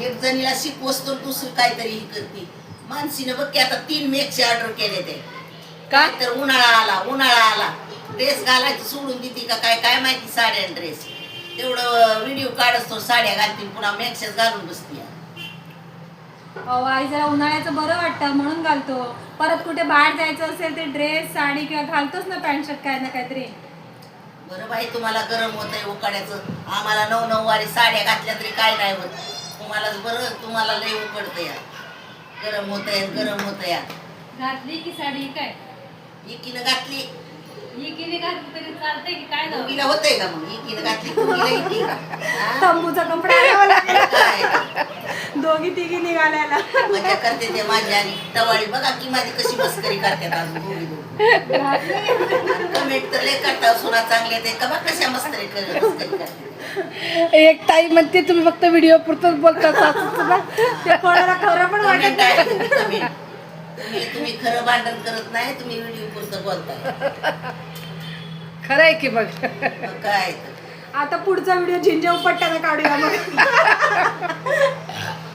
एक जणीला शिकवस तर दुसरी काहीतरी ही करते. मानसीनं बघ की आता 3 मेकचे ऑर्डर केले ते. काय तर उन्हाळा आला ड्रेस घालायचं सोडून देते का काय काय माहिती. साड्या ड्रेस तेवढं व्हिडिओ काढत तो साड्या घालतील पुन्हा मेकच्याच घालून बसते. अहो आई जरा उन्हाळ्याचं बरं वाटतं म्हणून घालतो. परत कुठे बाहेर जायचं असेल ते ड्रेस साडी किंवा घालतोच ना पॅन्ट शर्ट काय ना काहीतरी. बरं बाई तुम्हाला गरम होतंय उकाड्याचं. आम्हाला 9 वारी साड्या घातल्या तरी काय नाही होत. तुम्हालाच बरं तुम्हाला लय उकडतं या. गरम होत या. घातली की साडी काय एकीनं घातली इकीने घातली तरी चालतंय की काय जाऊ. दोघीला होतंय का मग एकीनं घातली दोघीला येते का? हा? तंबूचा कपडा आणावा लागेल काय दोघी तिघी निघाल्याला. मजा करते ते माझी आणि टवाळी बघा की माझी कशी मस्करी करतात अजून दोघी. कमेंट तर लय करता सुना चांगले ते का बघ कशा मस्करी करतात. एक ताई म्हणते तुम्ही फक्त व्हिडिओ पुरतच बोलता सासूचं ना. ते कोणाला खरं पण वाटत कमेंट नाही. आहे कमेंट. तुम्ही खरं भांडण करत नाही तुम्ही व्हिडिओ पुरतं बोलताय. खरं आहे की बघ. मग काय तर. आता पुढचा व्हिडिओ झिंजा उपट्ट्यानं काढूया मग.